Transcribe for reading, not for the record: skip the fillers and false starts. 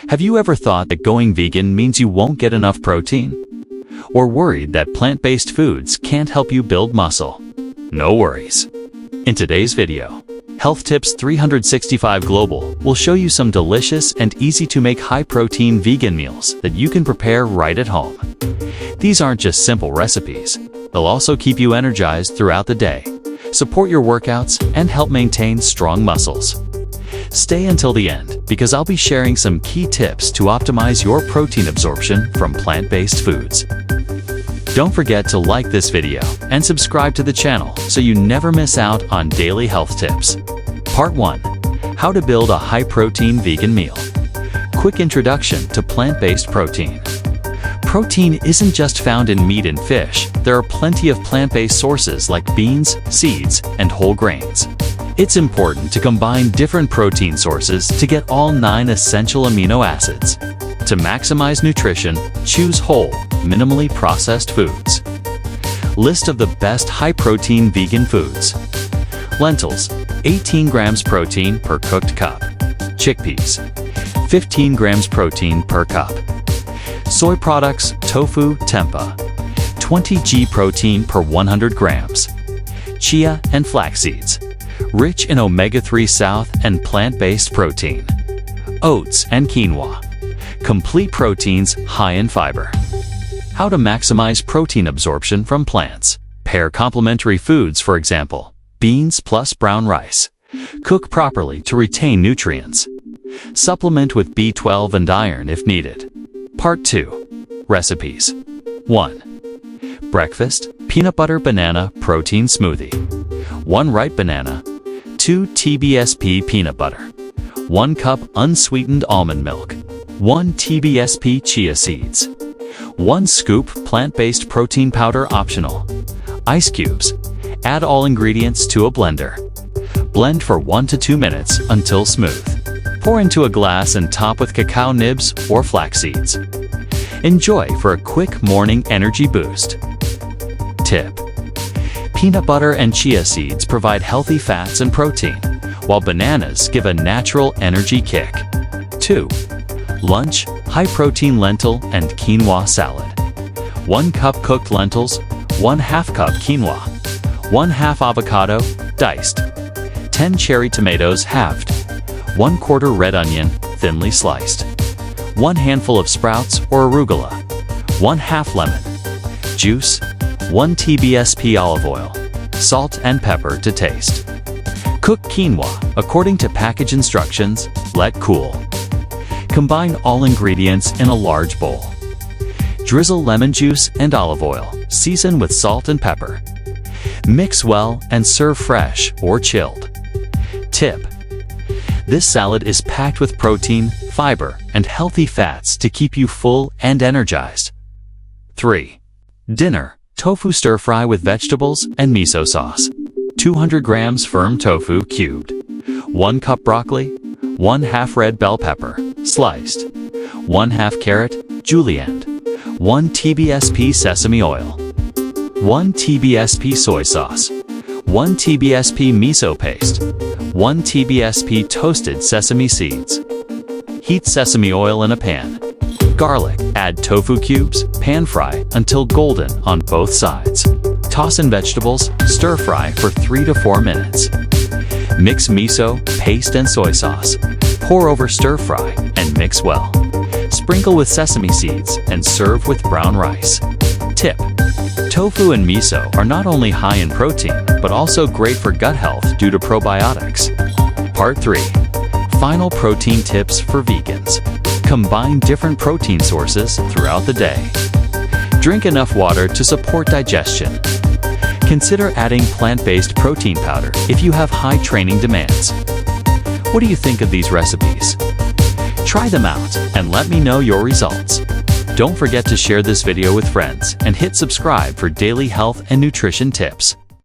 Have you ever thought that going vegan means you won't get enough protein? Or worried that plant-based foods can't help you build muscle? No worries. In today's video, Health Tips 365 Global will show you some delicious and easy-to-make high-protein vegan meals that you can prepare right at home. These aren't just simple recipes. They'll also keep you energized throughout the day, support your workouts, and help maintain strong muscles. Stay until the end because I'll be sharing some key tips to optimize your protein absorption from plant-based foods. Don't forget to like this video and subscribe to the channel so you never miss out on daily health tips. Part 1. How to build a high-protein vegan meal. Quick introduction to plant-based protein. Protein isn't just found in meat and fish. There are plenty of plant-based sources like beans, seeds, and whole grains. It's important to combine different protein sources to get all 9 essential amino acids. To maximize nutrition, choose whole, minimally processed foods. List of the best high-protein vegan foods. Lentils, 18 grams protein per cooked cup. Chickpeas, 15 grams protein per cup. Soy products, tofu, tempeh, 20 g protein per 100 grams. Chia and flax seeds, rich in omega-3 south and plant-based protein. Oats and quinoa, complete proteins high in fiber. How to maximize protein absorption from plants. Pair complementary foods, for example, beans plus brown rice. Cook properly to retain nutrients. Supplement with B12 and iron if needed. Part 2. Recipes. 1. Breakfast, peanut butter banana protein smoothie. 1 ripe banana. 2 TBSP peanut butter. 1 cup unsweetened almond milk. 1 TBSP chia seeds. 1 scoop plant-based protein powder optional. Ice cubes. Add all ingredients to a blender. Blend for 1 to 2 minutes until smooth. Pour into a glass and top with cacao nibs or flax seeds. Enjoy for a quick morning energy boost. Tip. Peanut butter and chia seeds provide healthy fats and protein, while bananas give a natural energy kick. 2. Lunch, high-protein lentil and quinoa salad. 1 cup cooked lentils, 1/2 cup quinoa, 1/2 avocado, diced, 10 cherry tomatoes halved, 1/4 red onion, thinly sliced, 1 handful of sprouts or arugula, 1/2 lemon, juice, 1 TBSP olive oil, salt and pepper to taste. Cook quinoa according to package instructions, let cool. Combine all ingredients in a large bowl. Drizzle lemon juice and olive oil, season with salt and pepper. Mix well and serve fresh or chilled. Tip. This salad is packed with protein, fiber, and healthy fats to keep you full and energized. 3. Dinner, tofu stir-fry with vegetables and miso sauce. 200 grams firm tofu cubed. 1 cup broccoli. 1/2 red bell pepper, sliced. 1/2 carrot, julienne. 1 TBSP sesame oil. 1 TBSP soy sauce. 1 TBSP miso paste. 1 TBSP toasted sesame seeds. Heat sesame oil in a pan. Garlic. Add tofu cubes, pan fry until golden on both sides. Toss in vegetables, stir fry for 3 to 4 minutes. Mix miso, paste and soy sauce. Pour over stir fry and mix well. Sprinkle with sesame seeds and serve with brown rice. Tip. Tofu and miso are not only high in protein, but also great for gut health due to probiotics. Part 3. Final protein tips for vegans. Combine different protein sources throughout the day. Drink enough water to support digestion. Consider adding plant-based protein powder if you have high training demands. What do you think of these recipes? Try them out and let me know your results. Don't forget to share this video with friends and hit subscribe for daily health and nutrition tips.